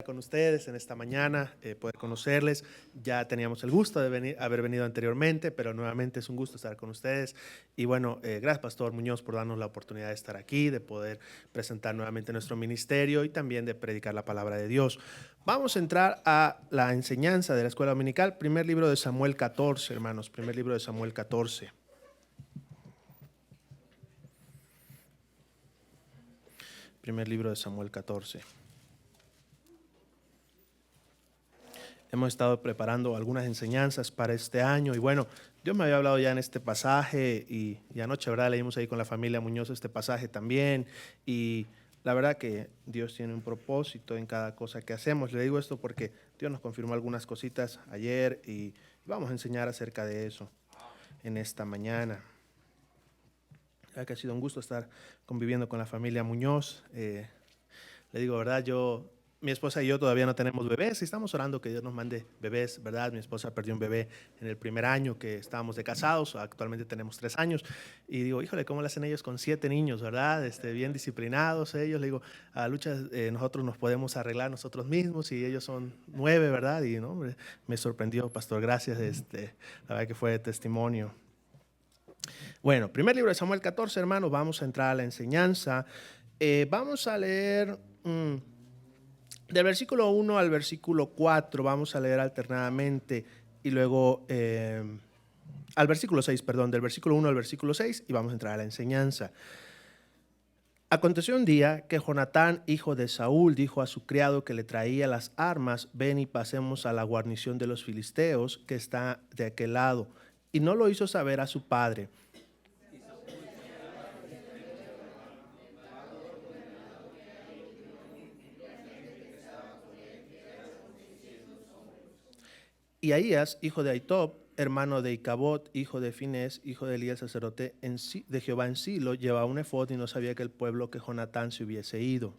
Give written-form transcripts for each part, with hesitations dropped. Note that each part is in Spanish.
con ustedes en esta mañana, poder conocerles. Ya teníamos el gusto de haber venido anteriormente, pero nuevamente es un gusto estar con ustedes. Y bueno, gracias Pastor Muñoz por darnos la oportunidad de estar aquí, de poder presentar nuevamente nuestro ministerio y también de predicar la palabra de Dios. Vamos a entrar a la enseñanza de la escuela dominical, primer libro de Samuel 14, hermanos, primer libro de Samuel 14. Primer libro de Samuel 14. Hemos estado preparando algunas enseñanzas para este año y bueno, Dios me había hablado ya en este pasaje y anoche, ¿verdad? Leímos ahí con la familia Muñoz este pasaje también y la verdad que Dios tiene un propósito en cada cosa que hacemos. Le digo esto porque Dios nos confirmó algunas cositas ayer y vamos a enseñar acerca de eso en esta mañana. La verdad que ha sido un gusto estar conviviendo con la familia Muñoz. Le digo, ¿verdad? Mi esposa y yo todavía no tenemos bebés y estamos orando que Dios nos mande bebés, ¿verdad? Mi esposa perdió un bebé en el primer año que estábamos de casados, actualmente tenemos 3 años y digo, híjole, ¿cómo le hacen ellos con 7 niños, verdad? Bien disciplinados ellos, le digo, a Lucha, nosotros nos podemos arreglar nosotros mismos y ellos son 9, ¿verdad? Y no, me sorprendió, pastor, gracias, la verdad que fue de testimonio. Bueno, primer libro de Samuel 14, hermanos, vamos a entrar a la enseñanza. Vamos a leer del versículo 1 al versículo 4, vamos a leer alternadamente y luego al versículo 6, perdón, del versículo 1 al versículo 6 y vamos a entrar a la enseñanza. Aconteció un día que Jonatán, hijo de Saúl, dijo a su criado que le traía las armas, ven y pasemos a la guarnición de los filisteos que está de aquel lado, y no lo hizo saber a su padre. Y Ahías, hijo de Ahitob, hermano de Icabod, hijo de Finés, hijo de Elías sacerdote de Jehová en Silo, llevaba un efod y no sabía que el pueblo que Jonatán se hubiese ido.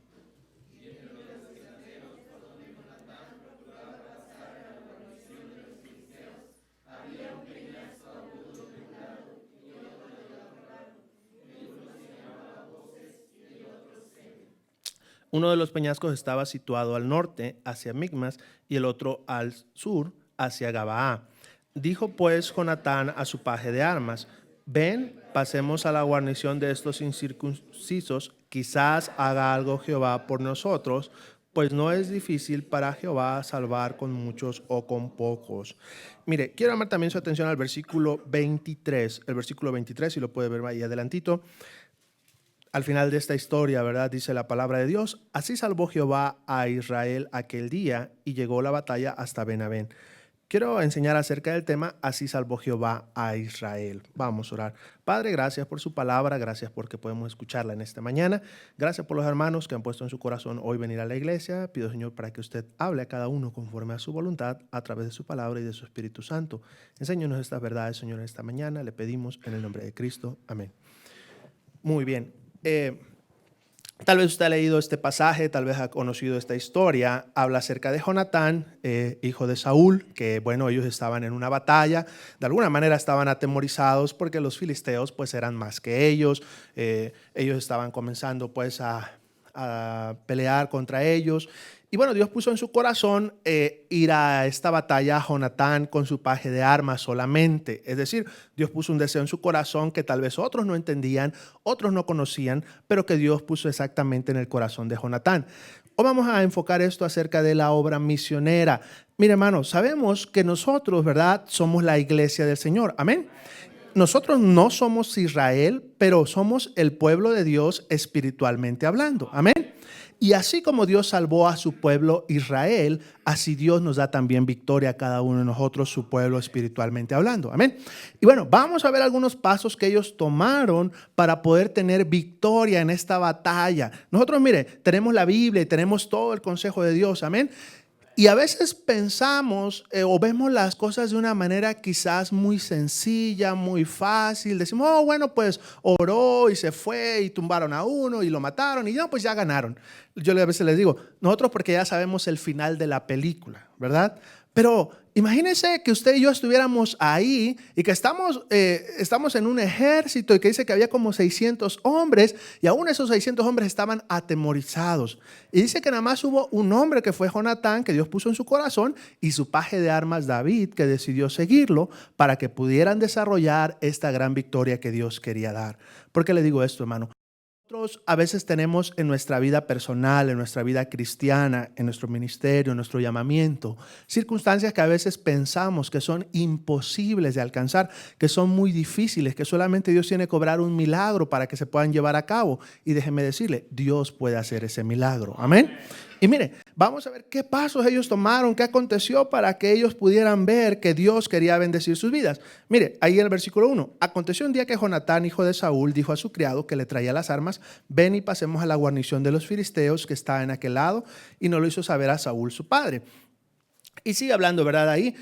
Uno de los peñascos estaba situado al norte, hacia Micmas, y el otro al sur, hacia Gabaa. Dijo pues Jonatán a su paje de armas, ven, pasemos a la guarnición de estos incircuncisos, quizás haga algo Jehová por nosotros, pues no es difícil para Jehová salvar con muchos o con pocos. Mire, quiero llamar también su atención al versículo 23, si lo puede ver ahí adelantito. Al final de esta historia, ¿verdad? Dice la palabra de Dios, así salvó Jehová a Israel aquel día y llegó la batalla hasta Ben-Abén. Quiero enseñar acerca del tema, así salvó Jehová a Israel. Vamos a orar. Padre, gracias por su palabra, gracias porque podemos escucharla en esta mañana. Gracias por los hermanos que han puesto en su corazón hoy venir a la iglesia. Pido, Señor, para que usted hable a cada uno conforme a su voluntad, a través de su palabra y de su Espíritu Santo. Enséñanos estas verdades, Señor, en esta mañana. Le pedimos en el nombre de Cristo. Amén. Muy bien. Tal vez usted ha leído este pasaje, tal vez ha conocido esta historia. Habla acerca de Jonatán, hijo de Saúl, que bueno, ellos estaban en una batalla. De alguna manera estaban atemorizados porque los filisteos pues eran más que ellos. Ellos estaban comenzando pues a pelear contra ellos. Y bueno, Dios puso en su corazón ir a esta batalla Jonatán con su paje de armas solamente. Es decir, Dios puso un deseo en su corazón que tal vez otros no entendían, otros no conocían, pero que Dios puso exactamente en el corazón de Jonatán. Hoy vamos a enfocar esto acerca de la obra misionera. Mire, hermanos, sabemos que nosotros, ¿verdad?, somos la iglesia del Señor. Amén. Nosotros no somos Israel, pero somos el pueblo de Dios espiritualmente hablando. Amén. Y así como Dios salvó a su pueblo Israel, así Dios nos da también victoria a cada uno de nosotros, su pueblo espiritualmente hablando. Amén. Y bueno, vamos a ver algunos pasos que ellos tomaron para poder tener victoria en esta batalla. Nosotros, mire, tenemos la Biblia y tenemos todo el consejo de Dios. Amén. Y a veces pensamos o vemos las cosas de una manera quizás muy sencilla, muy fácil. Decimos, oh, bueno, pues oró y se fue y tumbaron a uno y lo mataron y no, pues ya ganaron. Yo a veces les digo, nosotros porque ya sabemos el final de la película, ¿verdad? Pero imagínense que usted y yo estuviéramos ahí y que estamos en un ejército y que dice que había como 600 hombres y aún esos 600 hombres estaban atemorizados. Y dice que nada más hubo un hombre que fue Jonatán, que Dios puso en su corazón, y su paje de armas David, que decidió seguirlo para que pudieran desarrollar esta gran victoria que Dios quería dar. ¿Por qué le digo esto, hermano? Nosotros a veces tenemos en nuestra vida personal, en nuestra vida cristiana, en nuestro ministerio, en nuestro llamamiento, circunstancias que a veces pensamos que son imposibles de alcanzar, que son muy difíciles, que solamente Dios tiene que obrar un milagro para que se puedan llevar a cabo. Y déjeme decirle, Dios puede hacer ese milagro. Amén. Y mire, vamos a ver qué pasos ellos tomaron, qué aconteció para que ellos pudieran ver que Dios quería bendecir sus vidas. Mire, ahí en el versículo 1, aconteció un día que Jonatán, hijo de Saúl, dijo a su criado que le traía las armas: ven y pasemos a la guarnición de los filisteos que está en aquel lado, y no lo hizo saber a Saúl su padre. Y sigue hablando, ¿verdad? Ahí.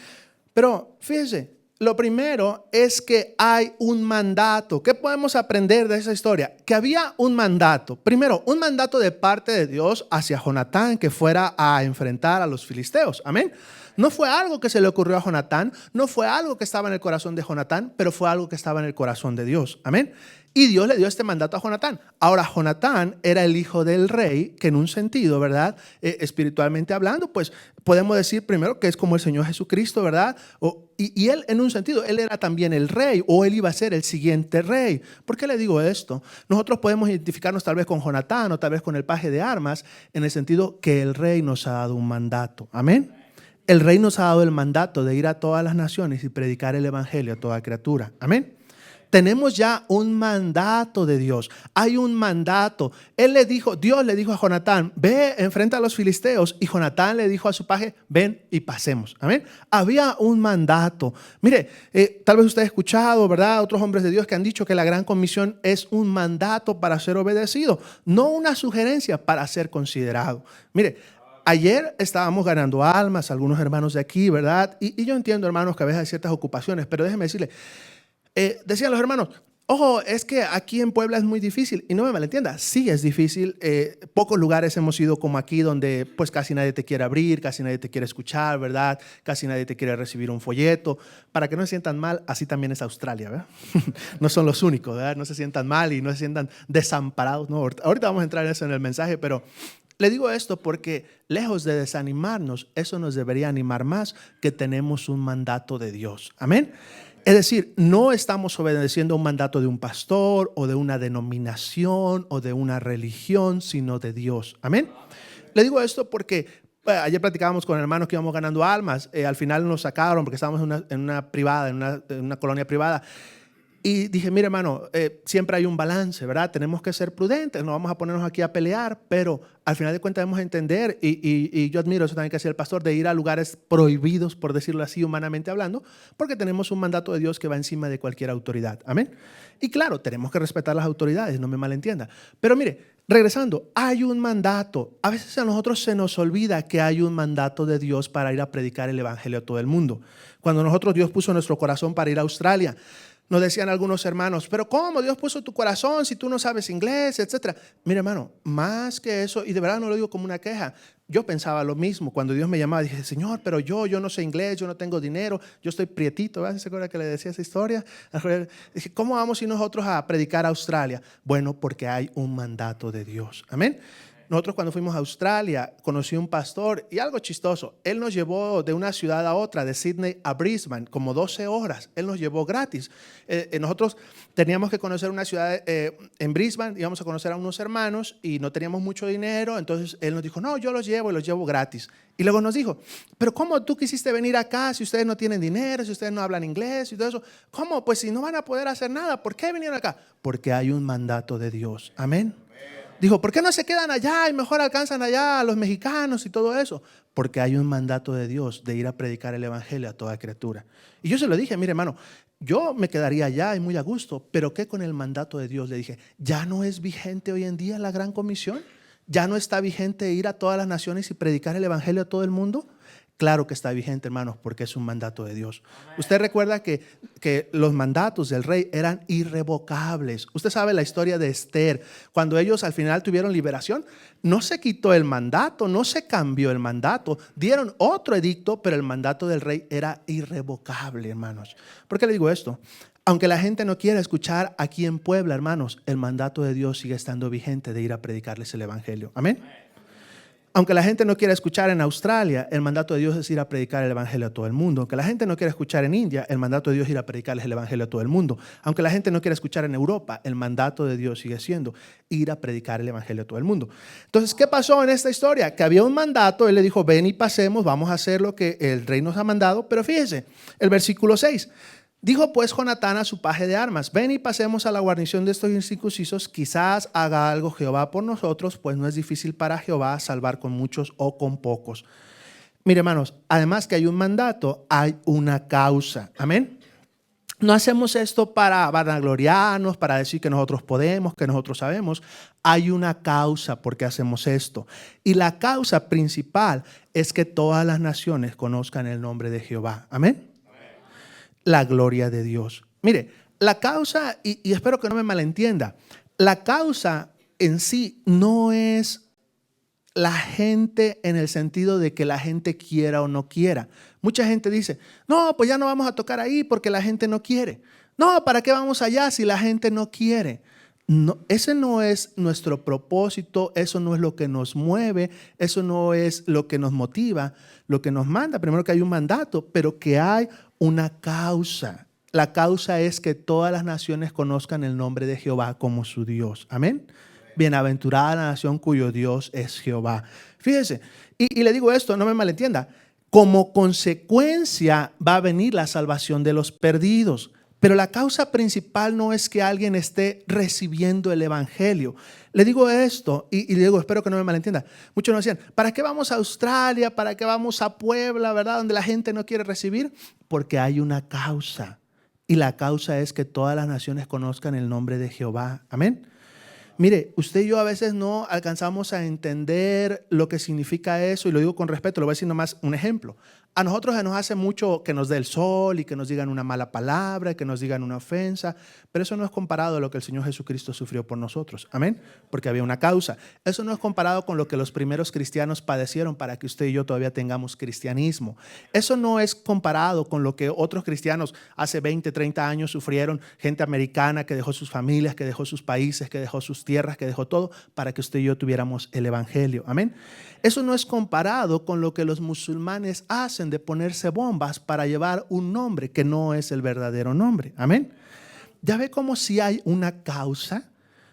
Pero fíjese, lo primero es que hay un mandato. ¿Qué podemos aprender de esa historia? Que había un mandato. Primero, un mandato de parte de Dios hacia Jonatán que fuera a enfrentar a los filisteos. Amén. No fue algo que se le ocurrió a Jonatán, no fue algo que estaba en el corazón de Jonatán, pero fue algo que estaba en el corazón de Dios. Amén. Y Dios le dio este mandato a Jonatán. Ahora, Jonatán era el hijo del rey, que en un sentido, ¿verdad? Espiritualmente hablando, pues podemos decir primero que es como el Señor Jesucristo, ¿verdad? Y él, en un sentido, él era también el rey, o él iba a ser el siguiente rey. ¿Por qué le digo esto? Nosotros podemos identificarnos tal vez con Jonatán o tal vez con el paje de armas, en el sentido que el rey nos ha dado un mandato. Amén. El rey nos ha dado el mandato de ir a todas las naciones y predicar el evangelio a toda criatura. Amén. Tenemos ya un mandato de Dios. Hay un mandato. Dios le dijo a Jonatán, ve, enfrenta a los filisteos. Y Jonatán le dijo a su paje, ven y pasemos. Amén. Había un mandato. Mire, tal vez usted ha escuchado, ¿verdad? Otros hombres de Dios que han dicho que la gran comisión es un mandato para ser obedecido, no una sugerencia para ser considerado. Mire, ayer estábamos ganando almas, algunos hermanos de aquí, ¿verdad? Y yo entiendo, hermanos, que a veces hay ciertas ocupaciones, pero déjeme decirle, decían los hermanos, ojo, es que aquí en Puebla es muy difícil. Y no me malentienda, sí es difícil. Pocos lugares hemos ido como aquí donde pues casi nadie te quiere abrir, casi nadie te quiere escuchar, ¿verdad? Casi nadie te quiere recibir un folleto. Para que no se sientan mal, así también es Australia, ¿verdad? No son los únicos, ¿verdad? No se sientan mal y no se sientan desamparados. No, ahorita vamos a entrar en eso en el mensaje, pero le digo esto porque lejos de desanimarnos, eso nos debería animar más, que tenemos un mandato de Dios. Amén. Es decir, no estamos obedeciendo un mandato de un pastor o de una denominación o de una religión, sino de Dios. Amén. Le digo esto porque ayer platicábamos con hermanos que íbamos ganando almas. Al final nos sacaron porque estábamos en una privada, en una colonia privada. Y dije, mire hermano, siempre hay un balance, ¿verdad? Tenemos que ser prudentes, no vamos a ponernos aquí a pelear, pero al final de cuentas debemos entender, y yo admiro eso también que hacía el pastor, de ir a lugares prohibidos, por decirlo así, humanamente hablando, porque tenemos un mandato de Dios que va encima de cualquier autoridad. Amén. Y claro, tenemos que respetar las autoridades, no me malentienda. Pero mire, regresando, hay un mandato. A veces a nosotros se nos olvida que hay un mandato de Dios para ir a predicar el evangelio a todo el mundo. Cuando nosotros Dios puso nuestro corazón para ir a Australia, nos decían algunos hermanos, pero ¿cómo Dios puso tu corazón si tú no sabes inglés, etcétera? Mira, hermano, más que eso, y de verdad no lo digo como una queja, yo pensaba lo mismo. Cuando Dios me llamaba, dije, Señor, pero yo no sé inglés, yo no tengo dinero, yo estoy prietito, ¿verdad? ¿Se acuerda que le decía esa historia? Dije, ¿cómo vamos y nosotros a predicar a Australia? Bueno, porque hay un mandato de Dios. Amén. Nosotros cuando fuimos a Australia, conocí un pastor y algo chistoso. Él nos llevó de una ciudad a otra, de Sydney a Brisbane, como 12 horas. Él nos llevó gratis. Nosotros teníamos que conocer una ciudad en Brisbane, íbamos a conocer a unos hermanos y no teníamos mucho dinero. Entonces él nos dijo, no, yo los llevo y los llevo gratis. Y luego nos dijo, pero ¿cómo tú quisiste venir acá si ustedes no tienen dinero, si ustedes no hablan inglés y todo eso? ¿Cómo? Pues si no van a poder hacer nada, ¿por qué vinieron acá? Porque hay un mandato de Dios. Amén. Dijo, ¿por qué no se quedan allá y mejor alcanzan allá a los mexicanos y todo eso? Porque hay un mandato de Dios de ir a predicar el evangelio a toda criatura. Y yo se lo dije, mire hermano, yo me quedaría allá y muy a gusto, pero ¿qué con el mandato de Dios? Le dije, ¿ya no es vigente hoy en día la gran comisión? ¿Ya no está vigente ir a todas las naciones y predicar el evangelio a todo el mundo? Claro que está vigente, hermanos, porque es un mandato de Dios. Usted recuerda que los mandatos del rey eran irrevocables. Usted sabe la historia de Esther. Cuando ellos al final tuvieron liberación, no se quitó el mandato, no se cambió el mandato. Dieron otro edicto, pero el mandato del rey era irrevocable, hermanos. ¿Por qué le digo esto? Aunque la gente no quiera escuchar aquí en Puebla, hermanos, el mandato de Dios sigue estando vigente de ir a predicarles el evangelio. Amén. Aunque la gente no quiera escuchar en Australia, el mandato de Dios es ir a predicar el evangelio a todo el mundo. Aunque la gente no quiera escuchar en India, el mandato de Dios es ir a predicarles el evangelio a todo el mundo. Aunque la gente no quiera escuchar en Europa, el mandato de Dios sigue siendo ir a predicar el evangelio a todo el mundo. Entonces, ¿qué pasó en esta historia? Que había un mandato, él le dijo, ven y pasemos, vamos a hacer lo que el rey nos ha mandado. Pero fíjese, el versículo 6. Dijo pues Jonatán a su paje de armas, ven y pasemos a la guarnición de estos incircuncisos, quizás haga algo Jehová por nosotros, pues no es difícil para Jehová salvar con muchos o con pocos. Mire, hermanos, además que hay un mandato, hay una causa. Amén. No hacemos esto para vanagloriarnos, para decir que nosotros podemos, que nosotros sabemos. Hay una causa por qué hacemos esto. Y la causa principal es que todas las naciones conozcan el nombre de Jehová. Amén. La gloria de Dios. Mire, la causa, y espero que no me malentienda, la causa en sí no es la gente en el sentido de que la gente quiera o no quiera. Mucha gente dice, no, pues ya no vamos a tocar ahí porque la gente no quiere. No, ¿para qué vamos allá si la gente no quiere? No, ese no es nuestro propósito, eso no es lo que nos mueve, eso no es lo que nos motiva, lo que nos manda. Primero que hay un mandato, pero que hay una causa. La causa es que todas las naciones conozcan el nombre de Jehová como su Dios. Amén. Bienaventurada la nación cuyo Dios es Jehová. Fíjese, y le digo esto, no me malentienda. Como consecuencia va a venir la salvación de los perdidos. Pero la causa principal no es que alguien esté recibiendo el evangelio. Le digo esto y le digo, espero que no me malentienda. Muchos nos decían, ¿para qué vamos a Australia? ¿Para qué vamos a Puebla, verdad? Donde la gente no quiere recibir. Porque hay una causa. Y la causa es que todas las naciones conozcan el nombre de Jehová. Amén. Mire, usted y yo a veces no alcanzamos a entender lo que significa eso, y lo digo con respeto, lo voy a decir nomás un ejemplo. A nosotros se nos hace mucho que nos dé el sol y que nos digan una mala palabra, que nos digan una ofensa, pero eso no es comparado a lo que el Señor Jesucristo sufrió por nosotros. Amén. Porque había una causa. Eso no es comparado con lo que los primeros cristianos padecieron para que usted y yo todavía tengamos cristianismo. Eso no es comparado con lo que otros cristianos hace 20, 30 años sufrieron, gente americana que dejó sus familias, que dejó sus países, que dejó sus tierras, que dejó todo para que usted y yo tuviéramos el evangelio. Amén. Eso no es comparado con lo que los musulmanes hacen de ponerse bombas para llevar un nombre que no es el verdadero nombre. Amén. Ya ve como si hay una causa.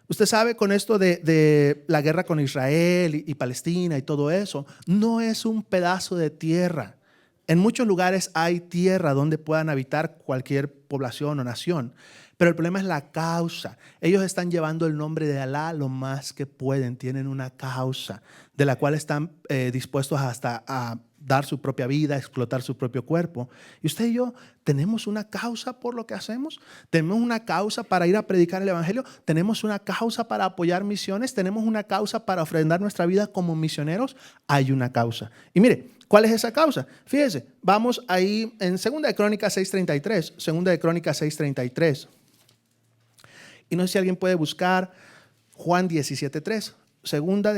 Usted sabe, con esto de la guerra con Israel y Palestina y todo eso, no es un pedazo de tierra. En muchos lugares hay tierra donde puedan habitar cualquier población o nación. Pero el problema es la causa. Ellos están llevando el nombre de Alá lo más que pueden. Tienen una causa de la cual están dispuestos hasta a dar su propia vida, a explotar su propio cuerpo. Y usted y yo tenemos una causa por lo que hacemos. Tenemos una causa para ir a predicar el evangelio. Tenemos una causa para apoyar misiones. Tenemos una causa para ofrendar nuestra vida como misioneros. Hay una causa. Y mire, ¿cuál es esa causa? Fíjese, vamos ahí en 2 de Crónicas 6:33. 2 de Crónicas 6:33. Y no sé si alguien puede buscar Juan 17:3. Segundo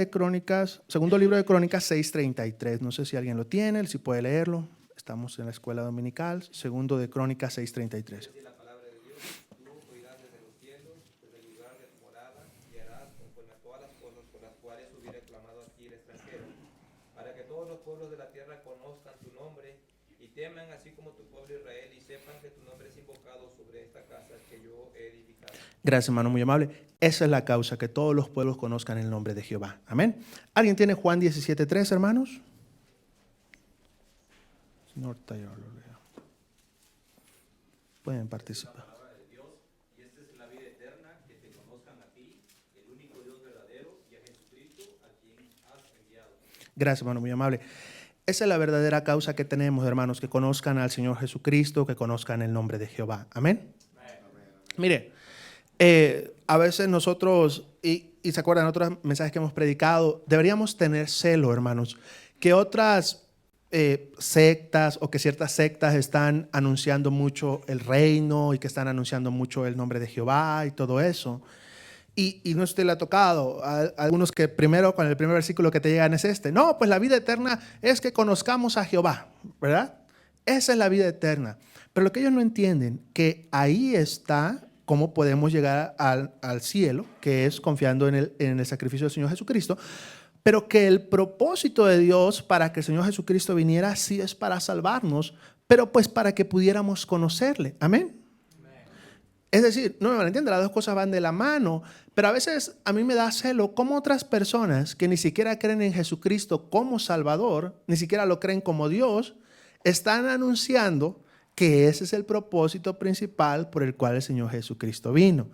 libro de Crónicas 6:33. No sé si alguien lo tiene, si puede leerlo. Estamos en la escuela dominical. Segundo de Crónicas 6:33. La palabra de Dios, tú oirás desde los cielos, desde el lugar de tu morada, y harás conforme a todas las cosas por las cuales hubiera clamado a ti el extranjero, para que todos los pueblos de la tierra conozcan tu nombre y teman así como tu pueblo Israel, y sepan que tu nombre es invocado sobre esta casa que yo he edificado. Gracias, hermano, muy amable. Esa es la causa, que todos los pueblos conozcan el nombre de Jehová. Amén. ¿Alguien tiene Juan 17:3, hermanos? Señor Taylor, lo leo. Pueden participar. Y esta es la vida eterna, que te conozcan a ti, el único Dios verdadero, y a Jesucristo, a quien has enviado. Gracias, hermano, muy amable. Esa es la verdadera causa que tenemos, hermanos, que conozcan al Señor Jesucristo, que conozcan el nombre de Jehová. Amén. Mire, a veces nosotros, y se acuerdan de otros mensajes que hemos predicado, deberíamos tener celo, hermanos, que otras sectas o que ciertas sectas están anunciando mucho el reino y que están anunciando mucho el nombre de Jehová y todo eso. Y no usted le ha tocado a algunos que primero, con el primer versículo que te llegan es este. No, pues la vida eterna es que conozcamos a Jehová, ¿verdad? Esa es la vida eterna. Pero lo que ellos no entienden, que ahí está cómo podemos llegar al cielo, que es confiando en el sacrificio del Señor Jesucristo, pero que el propósito de Dios para que el Señor Jesucristo viniera sí es para salvarnos, pero pues para que pudiéramos conocerle. Amén. Es decir, no me malentiendan, las dos cosas van de la mano, pero a veces a mí me da celo cómo otras personas que ni siquiera creen en Jesucristo como Salvador, ni siquiera lo creen como Dios, están anunciando que ese es el propósito principal por el cual el Señor Jesucristo vino.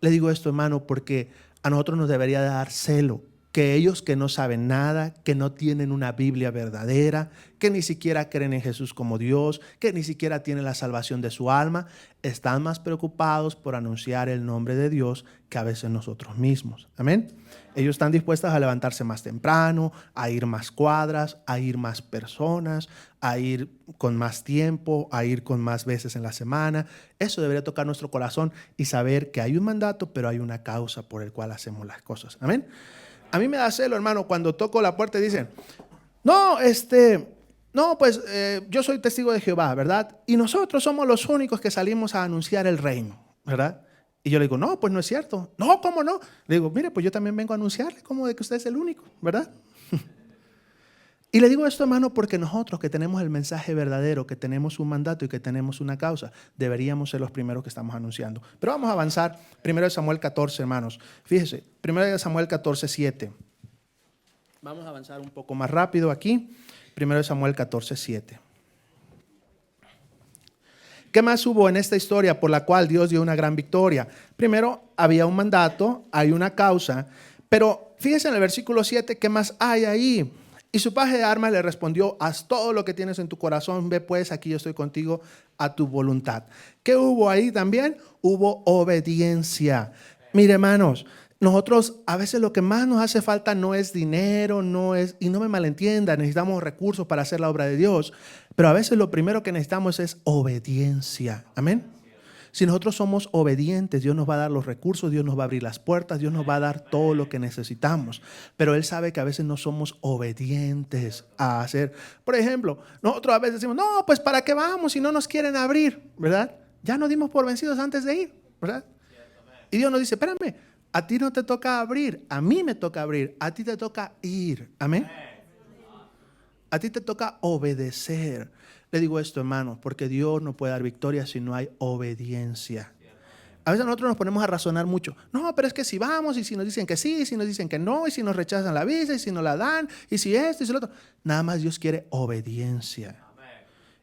Le digo esto, hermano, porque a nosotros nos debería dar celo que ellos que no saben nada, que no tienen una Biblia verdadera, que ni siquiera creen en Jesús como Dios, que ni siquiera tienen la salvación de su alma, están más preocupados por anunciar el nombre de Dios que a veces nosotros mismos. Amén. Ellos están dispuestos a levantarse más temprano, a ir más cuadras, a ir más personas, a ir con más tiempo, a ir con más veces en la semana. Eso debería tocar nuestro corazón y saber que hay un mandato, pero hay una causa por el cual hacemos las cosas. Amén. A mí me da celo, hermano, cuando toco la puerta y dicen, no, pues yo soy testigo de Jehová, ¿verdad? Y nosotros somos los únicos que salimos a anunciar el reino, ¿verdad? Y yo le digo, no, pues no es cierto. No, ¿cómo no? Le digo, mire, pues yo también vengo a anunciarle como de que usted es el único, ¿verdad? Y le digo esto, hermano, porque nosotros que tenemos el mensaje verdadero, que tenemos un mandato y que tenemos una causa, deberíamos ser los primeros que estamos anunciando. Pero vamos a avanzar. 1 Samuel 14, hermanos. Fíjese, 1 Samuel 14, 7. Vamos a avanzar un poco más rápido aquí. 1 Samuel 14, 7. ¿Qué más hubo en esta historia por la cual Dios dio una gran victoria? Primero, había un mandato, hay una causa, pero fíjese en el versículo 7, ¿qué más hay ahí? Y su paje de armas le respondió, haz todo lo que tienes en tu corazón, ve pues, aquí yo estoy contigo a tu voluntad. ¿Qué hubo ahí también? Hubo obediencia. Mire, hermanos, nosotros a veces lo que más nos hace falta no es dinero, y no me malentienda, necesitamos recursos para hacer la obra de Dios, pero a veces lo primero que necesitamos es obediencia. Amén. Si nosotros somos obedientes, Dios nos va a dar los recursos, Dios nos va a abrir las puertas, Dios nos va a dar todo lo que necesitamos. Pero Él sabe que a veces no somos obedientes a hacer. Por ejemplo, nosotros a veces decimos, no, pues ¿para qué vamos si no nos quieren abrir? ¿Verdad? Ya nos dimos por vencidos antes de ir, ¿verdad? Y Dios nos dice, espérame, a ti no te toca abrir, a mí me toca abrir, a ti te toca ir. Amén. A ti te toca obedecer. Le digo esto, hermano, porque Dios no puede dar victoria si no hay obediencia. A veces nosotros nos ponemos a razonar mucho. No, pero es que si vamos y si nos dicen que sí, y si nos dicen que no, y si nos rechazan la visa, y si nos la dan, y si esto, y si lo otro. Nada más Dios quiere obediencia.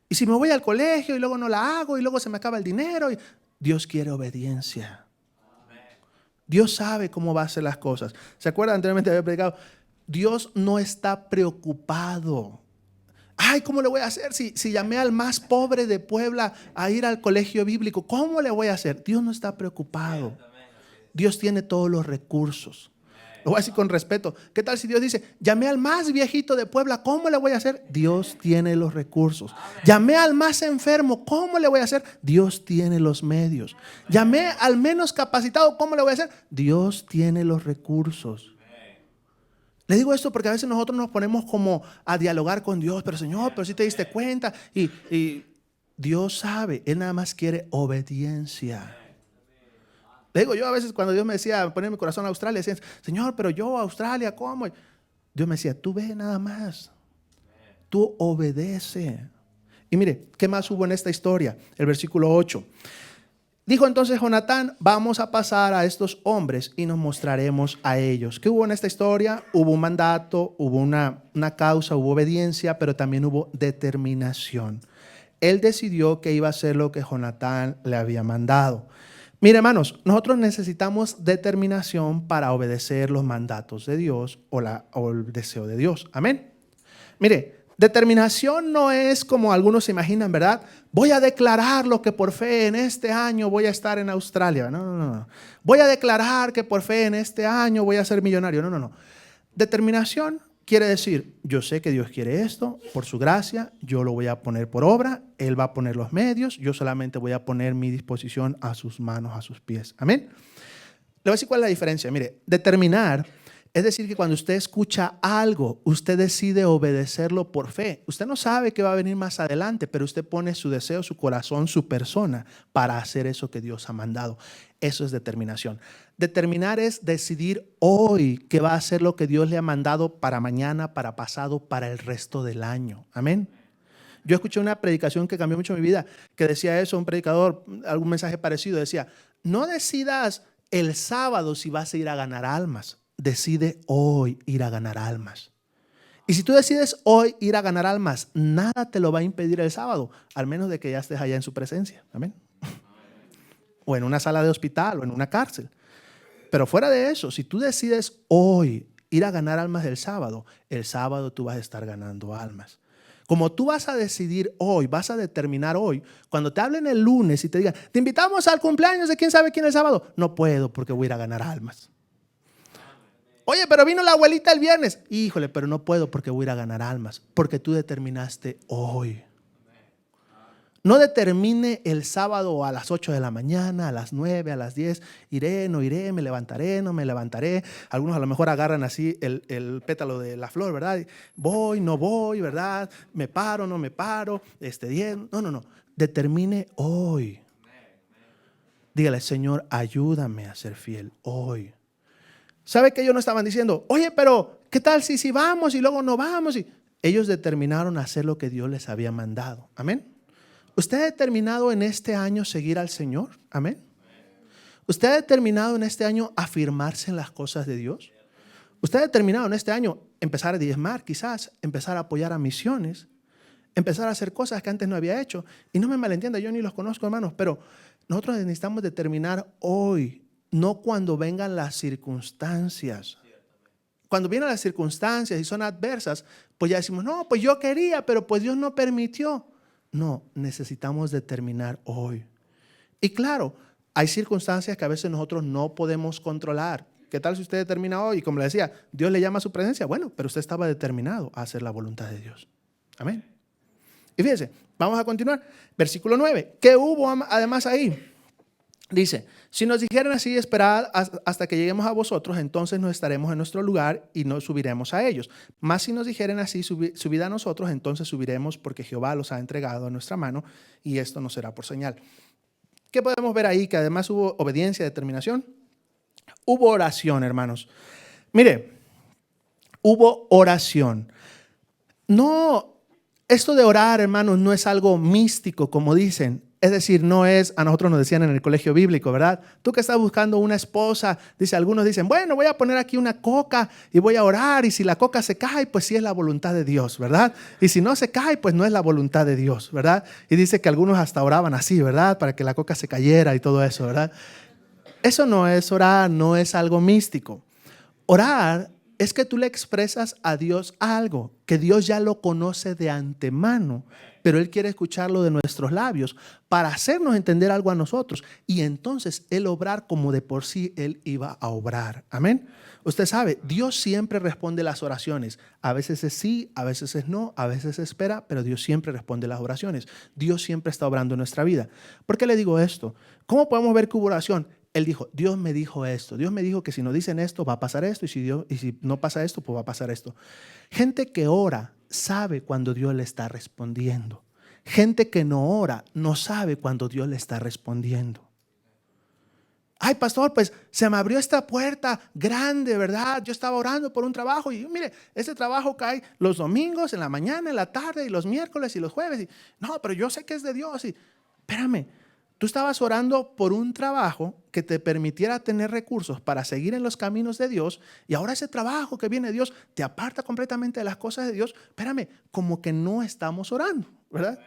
Y si me voy al colegio y luego no la hago y luego se me acaba el dinero. Dios quiere obediencia. Dios sabe cómo va a hacer las cosas. ¿Se acuerdan? Anteriormente había predicado. Dios no está preocupado. Ay, ¿cómo le voy a hacer si llamé al más pobre de Puebla a ir al colegio bíblico? ¿Cómo le voy a hacer? Dios no está preocupado. Dios tiene todos los recursos. Lo voy a decir con respeto. ¿Qué tal si Dios dice, llamé al más viejito de Puebla, ¿cómo le voy a hacer? Dios tiene los recursos. Llamé al más enfermo, ¿cómo le voy a hacer? Dios tiene los medios. Llamé al menos capacitado, ¿cómo le voy a hacer? Dios tiene los recursos. Le digo esto porque a veces nosotros nos ponemos como a dialogar con Dios, pero Señor, pero si te diste cuenta, y Dios sabe, Él nada más quiere obediencia. Le digo yo a veces cuando Dios me decía, poner mi corazón a Australia, decía, Señor, pero yo a Australia, ¿cómo? Dios me decía, tú ve nada más, tú obedece. Y mire, ¿qué más hubo en esta historia? El versículo 8. Dijo entonces Jonatán, vamos a pasar a estos hombres y nos mostraremos a ellos. ¿Qué hubo en esta historia? Hubo un mandato, hubo una causa, hubo obediencia, pero también hubo determinación. Él decidió que iba a hacer lo que Jonatán le había mandado. Mire, hermanos, nosotros necesitamos determinación para obedecer los mandatos de Dios o el deseo de Dios. Amén. Mire, determinación no es como algunos se imaginan, ¿verdad? Voy a declarar lo que por fe en este año voy a estar en Australia. No. Voy a declarar que por fe en este año voy a ser millonario. No. Determinación quiere decir, yo sé que Dios quiere esto, por su gracia, yo lo voy a poner por obra, Él va a poner los medios, yo solamente voy a poner mi disposición a sus manos, a sus pies. Amén. Le voy a decir cuál es la diferencia. Mire, determinar es decir que cuando usted escucha algo, usted decide obedecerlo por fe. Usted no sabe qué va a venir más adelante, pero usted pone su deseo, su corazón, su persona para hacer eso que Dios ha mandado. Eso es determinación. Determinar es decidir hoy que va a hacer lo que Dios le ha mandado para mañana, para pasado, para el resto del año. Amén. Yo escuché una predicación que cambió mucho mi vida, que decía eso, un predicador, algún mensaje parecido, decía, no decidas el sábado si vas a ir a ganar almas. Decide hoy ir a ganar almas. Y si tú decides hoy ir a ganar almas, nada te lo va a impedir el sábado, al menos de que ya estés allá en su presencia. Amén. O en una sala de hospital o en una cárcel. Pero fuera de eso, si tú decides hoy ir a ganar almas el sábado tú vas a estar ganando almas. Como tú vas a decidir hoy, vas a determinar hoy, cuando te hablen el lunes y te digan, te invitamos al cumpleaños de quién sabe quién el sábado, no puedo porque voy a ir a ganar almas. Oye, pero vino la abuelita el viernes. Híjole, pero no puedo porque voy a ir a ganar almas. Porque tú determinaste hoy. No determine el sábado a las 8 de la mañana, a las 9, a las 10. Iré, no iré, me levantaré, no me levantaré. Algunos a lo mejor agarran así el pétalo de la flor, ¿verdad? Voy, no voy, ¿verdad? Me paro, no me paro. No. Determine hoy. Dígale, Señor, ayúdame a ser fiel hoy. ¿Sabe que ellos no estaban diciendo, oye, pero qué tal si vamos y luego no vamos? Y ellos determinaron hacer lo que Dios les había mandado. Amén. ¿Usted ha determinado en este año seguir al Señor? Amén. ¿Usted ha determinado en este año afirmarse en las cosas de Dios? ¿Usted ha determinado en este año empezar a diezmar, quizás, empezar a apoyar a misiones, empezar a hacer cosas que antes no había hecho? Y no me malentienda, yo ni los conozco, hermanos, pero nosotros necesitamos determinar hoy, no cuando vengan las circunstancias. Cuando vienen las circunstancias y son adversas, pues ya decimos, no, pues yo quería, pero pues Dios no permitió. No, necesitamos determinar hoy. Y claro, hay circunstancias que a veces nosotros no podemos controlar. ¿Qué tal si usted determina hoy? Y como le decía, Dios le llama a su presencia. Bueno, pero usted estaba determinado a hacer la voluntad de Dios. Amén. Y fíjese, vamos a continuar. Versículo 9. ¿Qué hubo además ahí? Dice, si nos dijeran así, esperad hasta que lleguemos a vosotros, entonces nos estaremos en nuestro lugar y nos subiremos a ellos. Mas si nos dijeren así, subid a nosotros, entonces subiremos porque Jehová los ha entregado a nuestra mano y esto no será por señal. ¿Qué podemos ver ahí? Que además hubo obediencia, determinación. Hubo oración, hermanos. Mire, hubo oración. No, esto de orar, hermanos, no es algo místico, como dicen. Es decir, no es, a nosotros nos decían en el colegio bíblico, ¿verdad? Tú que estás buscando una esposa, algunos dicen, bueno, voy a poner aquí una coca y voy a orar y si la coca se cae, pues sí es la voluntad de Dios, ¿verdad? Y si no se cae, pues no es la voluntad de Dios, ¿verdad? Y dice que algunos hasta oraban así, ¿verdad? Para que la coca se cayera y todo eso, ¿verdad? Eso no es orar, no es algo místico. Orar es que tú le expresas a Dios algo que Dios ya lo conoce de antemano, pero Él quiere escucharlo de nuestros labios para hacernos entender algo a nosotros y entonces Él obrar como de por sí Él iba a obrar. Amén. Usted sabe, Dios siempre responde las oraciones. A veces es sí, a veces es no, a veces espera, pero Dios siempre responde las oraciones. Dios siempre está obrando en nuestra vida. ¿Por qué le digo esto? ¿Cómo podemos ver que hubo oración? Él dijo, Dios me dijo esto. Dios me dijo que si no dicen esto va a pasar esto y si no pasa esto, pues va a pasar esto. Gente que ora sabe cuando Dios le está respondiendo. Gente que no ora no sabe cuando Dios le está respondiendo. Ay, pastor, pues se me abrió esta puerta grande, ¿verdad? Yo estaba orando por un trabajo y mire, ese trabajo cae los domingos, en la mañana, en la tarde y los miércoles y los jueves. Y, no, pero yo sé que es de Dios. Y, espérame, tú estabas orando por un trabajo que te permitiera tener recursos para seguir en los caminos de Dios y ahora ese trabajo que viene de Dios te aparta completamente de las cosas de Dios. Espérame, como que no estamos orando, ¿verdad?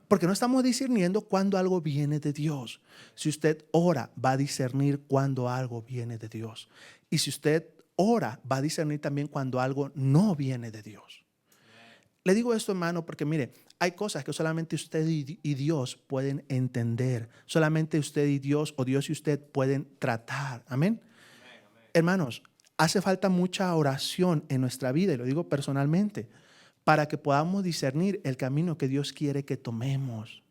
Porque no estamos discerniendo cuando algo viene de Dios. Si usted ora, va a discernir cuando algo viene de Dios. Y si usted ora, va a discernir también cuando algo no viene de Dios. Le digo esto, hermano, porque mire, hay cosas que solamente usted y Dios pueden entender. Solamente usted y Dios, o Dios y usted pueden tratar. Amén. Hermanos, hace falta mucha oración en nuestra vida, y lo digo personalmente, para que podamos discernir el camino que Dios quiere que tomemos.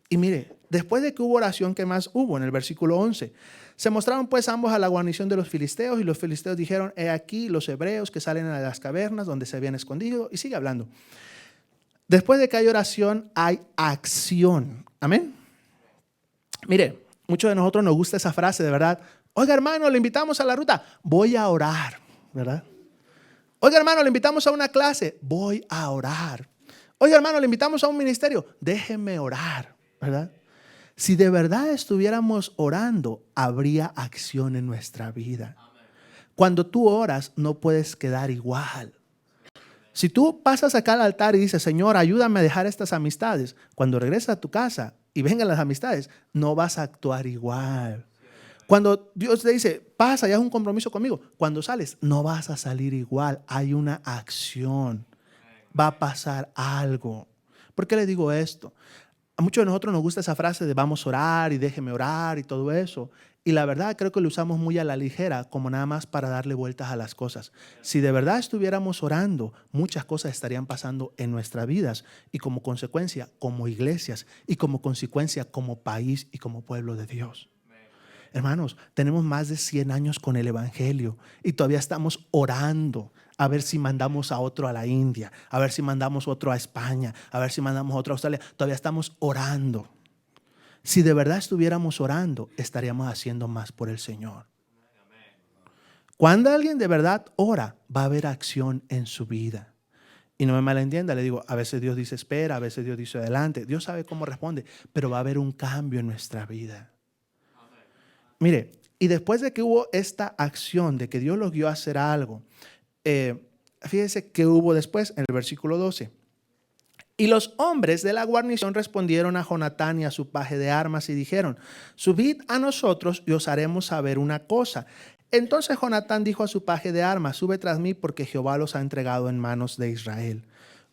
Y mire, después de que hubo oración, ¿qué más hubo? En el versículo 11. Se mostraron pues ambos a la guarnición de los filisteos, y los filisteos dijeron: he aquí los hebreos que salen a las cavernas donde se habían escondido. Y sigue hablando. Después de que hay oración, hay acción. Amén. Mire, muchos de nosotros nos gusta esa frase, de verdad. Oiga, hermano, le invitamos a la ruta. Voy a orar, ¿verdad? Oiga, hermano, le invitamos a una clase. Voy a orar. Oiga, hermano, le invitamos a un ministerio. Déjeme orar, ¿verdad? Si de verdad estuviéramos orando, habría acción en nuestra vida. Cuando tú oras, no puedes quedar igual. Si tú pasas acá al altar y dices: Señor, ayúdame a dejar estas amistades, cuando regresas a tu casa y vengan las amistades, no vas a actuar igual. Cuando Dios te dice: pasa, ya es un compromiso conmigo, cuando sales, no vas a salir igual. Hay una acción. Va a pasar algo. ¿Por qué le digo esto? A muchos de nosotros nos gusta esa frase de vamos a orar y déjeme orar y todo eso. Y la verdad creo que lo usamos muy a la ligera, como nada más para darle vueltas a las cosas. Si de verdad estuviéramos orando, muchas cosas estarían pasando en nuestras vidas, y como consecuencia, como iglesias, y como consecuencia, como país y como pueblo de Dios. Hermanos, tenemos más de 100 años con el evangelio y todavía estamos orando a ver si mandamos a otro a la India, a ver si mandamos otro a España, a ver si mandamos otro a Australia. Todavía estamos orando. Si de verdad estuviéramos orando, estaríamos haciendo más por el Señor. Cuando alguien de verdad ora, va a haber acción en su vida. Y no me malentienda, le digo, a veces Dios dice espera, a veces Dios dice adelante. Dios sabe cómo responde, pero va a haber un cambio en nuestra vida. Mire, y después de que hubo esta acción de que Dios los guió a hacer algo, fíjese que hubo después en el versículo 12. Y los hombres de la guarnición respondieron a Jonatán y a su paje de armas y dijeron: subid a nosotros y os haremos saber una cosa. Entonces Jonatán dijo a su paje de armas: sube tras mí, porque Jehová los ha entregado en manos de Israel.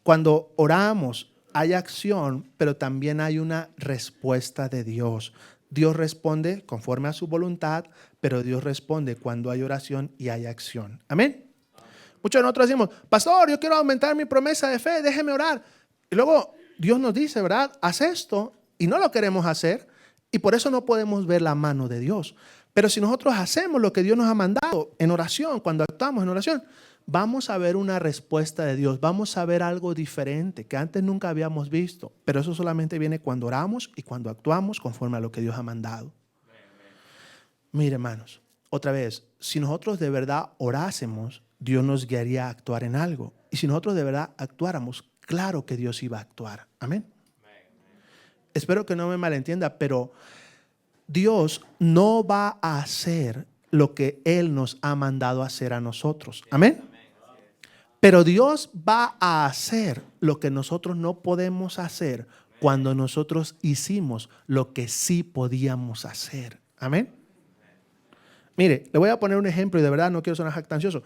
Cuando oramos hay acción, pero también hay una respuesta de Dios. Dios responde conforme a su voluntad, pero Dios responde cuando hay oración y hay acción. Amén. Muchos de nosotros decimos: pastor, yo quiero aumentar mi promesa de fe, déjeme orar. Y luego Dios nos dice, ¿verdad? Haz esto, y no lo queremos hacer, y por eso no podemos ver la mano de Dios. Pero si nosotros hacemos lo que Dios nos ha mandado en oración, cuando actuamos en oración, vamos a ver una respuesta de Dios, vamos a ver algo diferente que antes nunca habíamos visto. Pero eso solamente viene cuando oramos y cuando actuamos conforme a lo que Dios ha mandado. Mire, hermanos, otra vez, si nosotros de verdad orásemos, Dios nos guiaría a actuar en algo. Y si nosotros de verdad actuáramos, claro que Dios iba a actuar. Amén. Espero que no me malentienda, pero Dios no va a hacer lo que Él nos ha mandado hacer a nosotros. Amén. Pero Dios va a hacer lo que nosotros no podemos hacer cuando nosotros hicimos lo que sí podíamos hacer. Amén. Mire, le voy a poner un ejemplo y de verdad no quiero sonar jactancioso.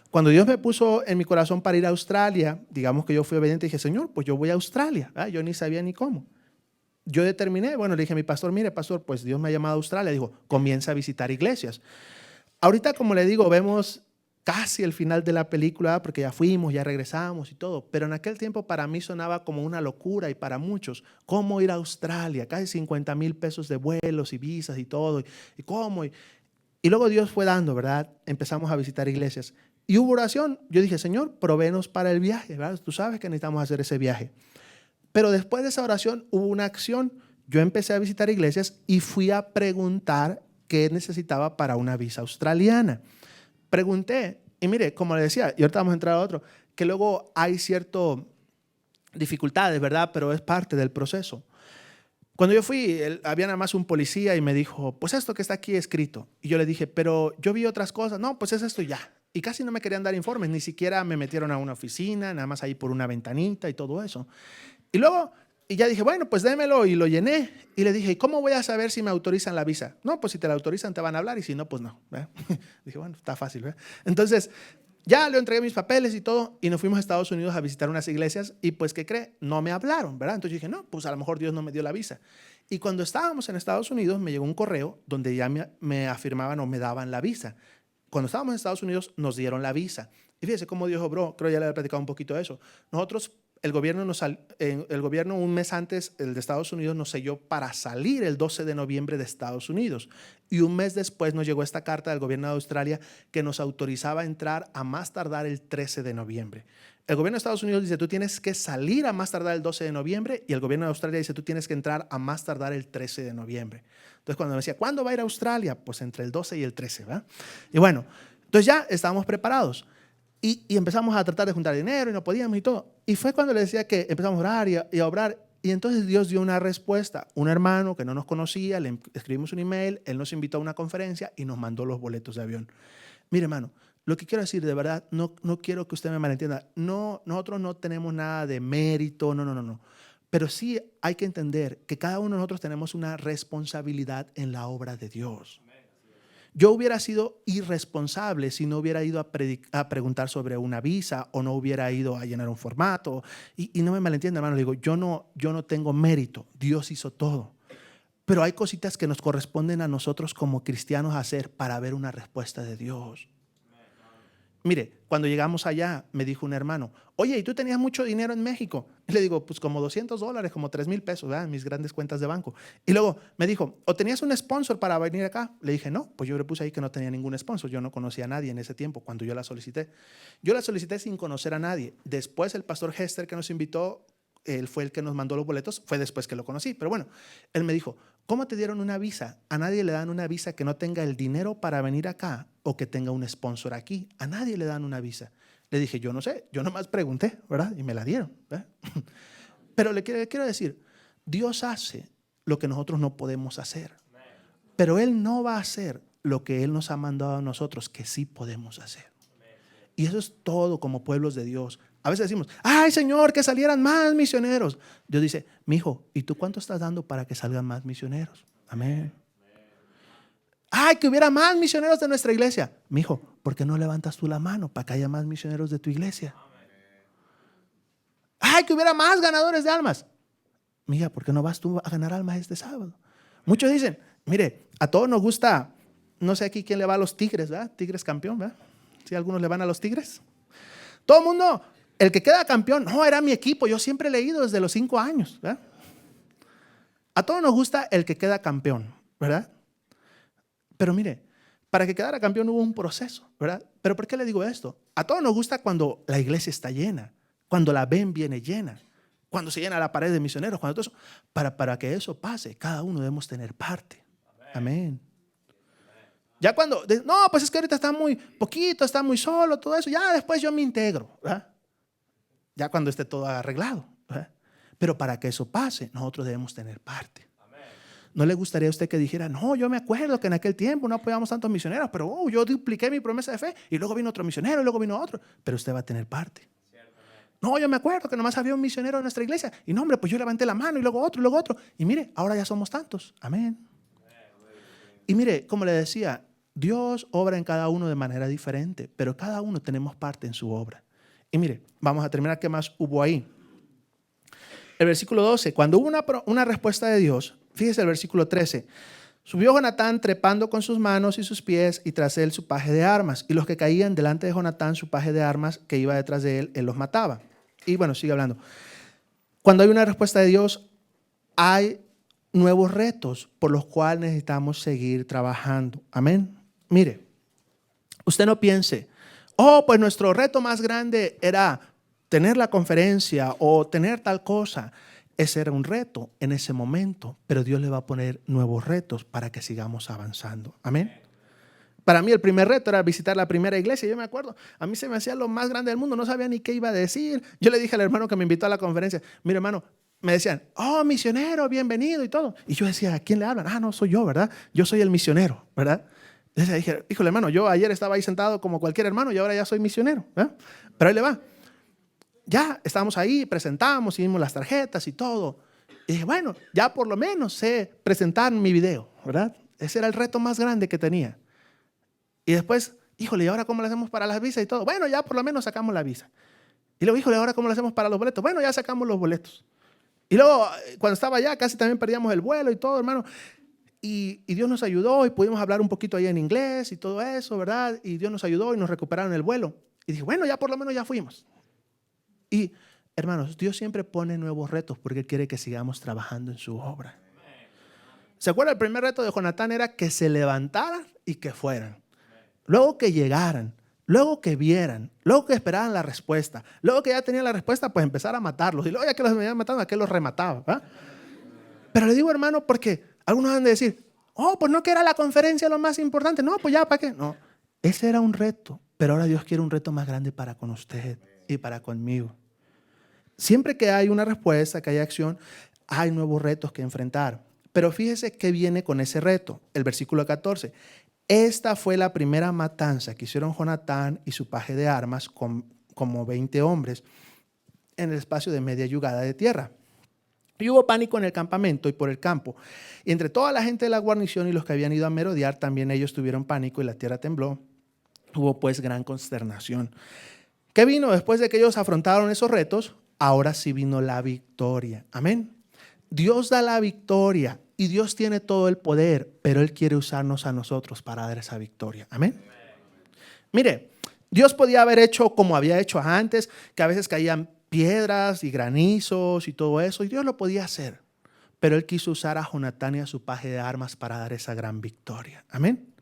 Cuando Dios me puso en mi corazón para ir a Australia, digamos que yo fui obediente y dije: Señor, pues yo voy a Australia. Yo ni sabía ni cómo. Yo determiné, le dije a mi pastor: mire, pastor, pues Dios me ha llamado a Australia. Dijo: comienza a visitar iglesias. Ahorita, como le digo, vemos casi el final de la película, porque ya fuimos, ya regresamos y todo. Pero en aquel tiempo para mí sonaba como una locura, y para muchos, ¿cómo ir a Australia? Casi 50,000 pesos de vuelos y visas y todo. ¿Y cómo? Y luego Dios fue dando, ¿verdad? Empezamos a visitar iglesias. Y hubo oración. Yo dije: Señor, provéenos para el viaje, ¿verdad? Tú sabes que necesitamos hacer ese viaje. Pero después de esa oración hubo una acción. Yo empecé a visitar iglesias y fui a preguntar qué necesitaba para una visa australiana. Pregunté, y mire, como le decía, y ahorita vamos a entrar a otro, que luego hay ciertas dificultades, ¿verdad? Pero es parte del proceso. Cuando yo fui, había nada más un policía y me dijo: pues esto que está aquí escrito. Y yo le dije: pero yo vi otras cosas. No, pues es esto ya. Y casi no me querían dar informes, ni siquiera me metieron a una oficina, nada más ahí por una ventanita y todo eso. Y luego, y ya dije: bueno, pues démelo, y lo llené. Y le dije: ¿y cómo voy a saber si me autorizan la visa? No, pues si te la autorizan te van a hablar, y si no, pues no. Dije: bueno, está fácil, ¿verdad? Entonces, ya le entregué mis papeles y todo, y nos fuimos a Estados Unidos a visitar unas iglesias, y pues, ¿qué cree? No me hablaron, ¿verdad? Entonces dije: no, pues a lo mejor Dios no me dio la visa. Y cuando estábamos en Estados Unidos, me llegó un correo donde ya me afirmaban o me daban la visa. cuando estábamos en Estados Unidos nos dieron la visa. Y fíjese cómo Dios obró, creo ya le había platicado un poquito de eso. Nosotros, el gobierno un mes antes, el de Estados Unidos, nos selló para salir el 12 de noviembre de Estados Unidos. Y un mes después nos llegó esta carta del gobierno de Australia que nos autorizaba a entrar a más tardar el 13 de noviembre. El gobierno de Estados Unidos dice, tú tienes que salir a más tardar el 12 de noviembre, y el gobierno de Australia dice, tú tienes que entrar a más tardar el 13 de noviembre. Entonces, cuando me decía, ¿cuándo va a ir a Australia? Pues entre el 12 y el 13, ¿verdad? Y bueno, entonces ya estábamos preparados. Y empezamos a tratar de juntar dinero y no podíamos y todo. Y fue cuando le decía que empezamos a orar y a obrar. Y entonces Dios dio una respuesta. Un hermano que no nos conocía, le escribimos un email, él nos invitó a una conferencia y nos mandó los boletos de avión. Mire, hermano, lo que quiero decir, de verdad, no quiero que usted me malentienda. No, nosotros no tenemos nada de mérito, no. Pero sí hay que entender que cada uno de nosotros tenemos una responsabilidad en la obra de Dios. Yo hubiera sido irresponsable si no hubiera ido a preguntar sobre una visa o no hubiera ido a llenar un formato. Y no me malentienda, hermano, le digo, yo no tengo mérito. Dios hizo todo. Pero hay cositas que nos corresponden a nosotros como cristianos hacer para ver una respuesta de Dios. Mire, cuando llegamos allá, me dijo un hermano, oye, ¿y tú tenías mucho dinero en México? Y le digo, pues como $200, como 3,000 pesos, ¿verdad? En mis grandes cuentas de banco. Y luego me dijo, ¿o tenías un sponsor para venir acá? Le dije, no, pues yo le puse ahí que no tenía ningún sponsor. Yo no conocía a nadie en ese tiempo cuando yo la solicité. Yo la solicité sin conocer a nadie. Después el pastor Hester que nos invitó, él fue el que nos mandó los boletos, fue después que lo conocí. Pero bueno, él me dijo, ¿cómo te dieron una visa? A nadie le dan una visa que no tenga el dinero para venir acá o que tenga un sponsor aquí. A nadie le dan una visa. Le dije, yo no sé, yo nomás pregunté, ¿verdad? Y me la dieron, ¿verdad? Pero le quiero decir, Dios hace lo que nosotros no podemos hacer. Pero Él no va a hacer lo que Él nos ha mandado a nosotros, que sí podemos hacer. Y eso es todo como pueblos de Dios. A veces decimos, ay Señor, que salieran más misioneros. Dios dice, mijo, ¿y tú cuánto estás dando para que salgan más misioneros? Amén. Ay, que hubiera más misioneros de nuestra iglesia. Mijo, ¿por qué no levantas tú la mano para que haya más misioneros de tu iglesia? Ay, que hubiera más ganadores de almas. Mija, ¿por qué no vas tú a ganar almas este sábado? Muchos dicen, mire, a todos nos gusta, no sé aquí quién le va a los Tigres, ¿verdad? Tigres campeón, ¿verdad? Si algunos le van a los Tigres. Todo el mundo, el que queda campeón, no, era mi equipo, yo siempre he leído desde los 5 años, ¿verdad? A todos nos gusta el que queda campeón, ¿verdad? Pero mire, para que quedara campeón hubo un proceso, ¿verdad? Pero ¿por qué le digo esto? A todos nos gusta cuando la iglesia está llena, cuando la ven viene llena, cuando se llena la pared de misioneros, cuando todo eso. Para que eso pase, cada uno debemos tener parte. Amén. Ya cuando, no, pues es que ahorita está muy poquito, está muy solo, todo eso, ya después yo me integro, ¿verdad? Ya cuando esté todo arreglado, ¿verdad? Pero para que eso pase, nosotros debemos tener parte. ¿No le gustaría a usted que dijera, no, yo me acuerdo que en aquel tiempo no apoyamos tantos misioneros, pero yo dupliqué mi promesa de fe y luego vino otro misionero y luego vino otro? Pero usted va a tener parte. No, yo me acuerdo que nomás había un misionero en nuestra iglesia y no, hombre, pues yo levanté la mano y luego otro y luego otro. Y mire, ahora ya somos tantos. Amén. Y mire, como le decía, Dios obra en cada uno de manera diferente, pero cada uno tenemos parte en su obra. Y mire, vamos a terminar. ¿Qué más hubo ahí? El versículo 12, cuando hubo una respuesta de Dios, fíjese el versículo 13. Subió Jonatán trepando con sus manos y sus pies y tras él su paje de armas. Y los que caían delante de Jonatán, su paje de armas que iba detrás de él, él los mataba. Y bueno, sigue hablando. Cuando hay una respuesta de Dios, hay nuevos retos por los cuales necesitamos seguir trabajando. Amén. Mire, usted no piense, oh, pues nuestro reto más grande era tener la conferencia o tener tal cosa. Ese era un reto en ese momento, pero Dios le va a poner nuevos retos para que sigamos avanzando. Amén. Para mí el primer reto era visitar la primera iglesia. Yo me acuerdo, a mí se me hacía lo más grande del mundo, no sabía ni qué iba a decir. Yo le dije al hermano que me invitó a la conferencia, mire hermano, me decían, oh, misionero, bienvenido y todo. Y yo decía, ¿a quién le hablan? Ah, no, soy yo, ¿verdad? Yo soy el misionero, ¿verdad? Entonces dije, híjole hermano, yo ayer estaba ahí sentado como cualquier hermano y ahora ya soy misionero, ¿verdad? Pero ahí le va. Ya estábamos ahí, presentamos, hicimos las tarjetas y todo. Y dije, bueno, ya por lo menos sé presentar mi video, ¿verdad? Ese era el reto más grande que tenía. Y después, híjole, ¿y ahora cómo lo hacemos para las visas y todo? Bueno, ya por lo menos sacamos la visa. Y luego, híjole, ¿ahora cómo lo hacemos para los boletos? Bueno, ya sacamos los boletos. Y luego, cuando estaba allá, casi también perdíamos el vuelo y todo, hermano. Y Dios nos ayudó y pudimos hablar un poquito ahí en inglés y todo eso, ¿verdad? Y Dios nos ayudó y nos recuperaron el vuelo. Y dije, bueno, ya por lo menos ya fuimos. Y hermanos, Dios siempre pone nuevos retos porque Él quiere que sigamos trabajando en su obra. ¿Se acuerdan? El primer reto de Jonatán era que se levantaran y que fueran. Luego que llegaran, luego que vieran, luego que esperaran la respuesta, luego que ya tenían la respuesta, pues empezar a matarlos. Y luego ya que los venían matando, aquel los remataba, ¿verdad? Pero le digo, hermano, porque algunos van a decir, oh, pues no que era la conferencia lo más importante. No, pues ya, ¿para qué? No, ese era un reto, pero ahora Dios quiere un reto más grande para con usted y para conmigo. Siempre que hay una respuesta, que hay acción, hay nuevos retos que enfrentar. Pero fíjese qué viene con ese reto. El versículo 14. Esta fue la primera matanza que hicieron Jonatán y su paje de armas con como 20 hombres en el espacio de media yugada de tierra. Y hubo pánico en el campamento y por el campo. Y entre toda la gente de la guarnición y los que habían ido a merodear, también ellos tuvieron pánico y la tierra tembló. Hubo pues gran consternación. ¿Qué vino después de que ellos afrontaron esos retos? Ahora sí vino la victoria. Amén. Dios da la victoria y Dios tiene todo el poder, pero Él quiere usarnos a nosotros para dar esa victoria. Amén. Mire, Dios podía haber hecho como había hecho antes, que a veces caían piedras y granizos y todo eso, y Dios lo podía hacer. Pero Él quiso usar a Jonatán y a su paje de armas para dar esa gran victoria. Amén.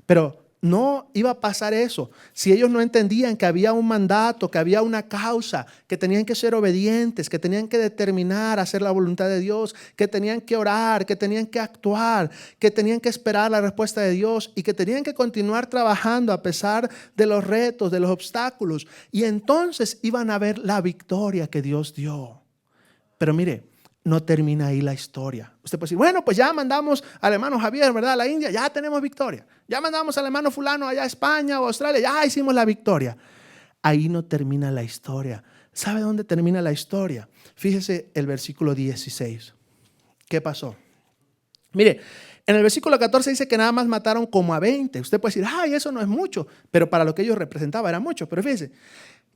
Pero no iba a pasar eso si ellos no entendían que había un mandato, que había una causa, que tenían que ser obedientes, que tenían que determinar hacer la voluntad de Dios, que tenían que orar, que tenían que actuar, que tenían que esperar la respuesta de Dios y que tenían que continuar trabajando a pesar de los retos, de los obstáculos. Y entonces iban a ver la victoria que Dios dio. Pero mire, no termina ahí la historia. Usted puede decir, bueno, pues ya mandamos al hermano Javier, ¿verdad? A la India, ya tenemos victoria. Ya mandamos al hermano fulano allá a España o Australia, ya hicimos la victoria. Ahí no termina la historia. ¿Sabe dónde termina la historia? Fíjese el versículo 16. ¿Qué pasó? Mire, en el versículo 14 dice que nada más mataron como a 20. Usted puede decir, ay, eso no es mucho, pero para lo que ellos representaban era mucho. Pero fíjese,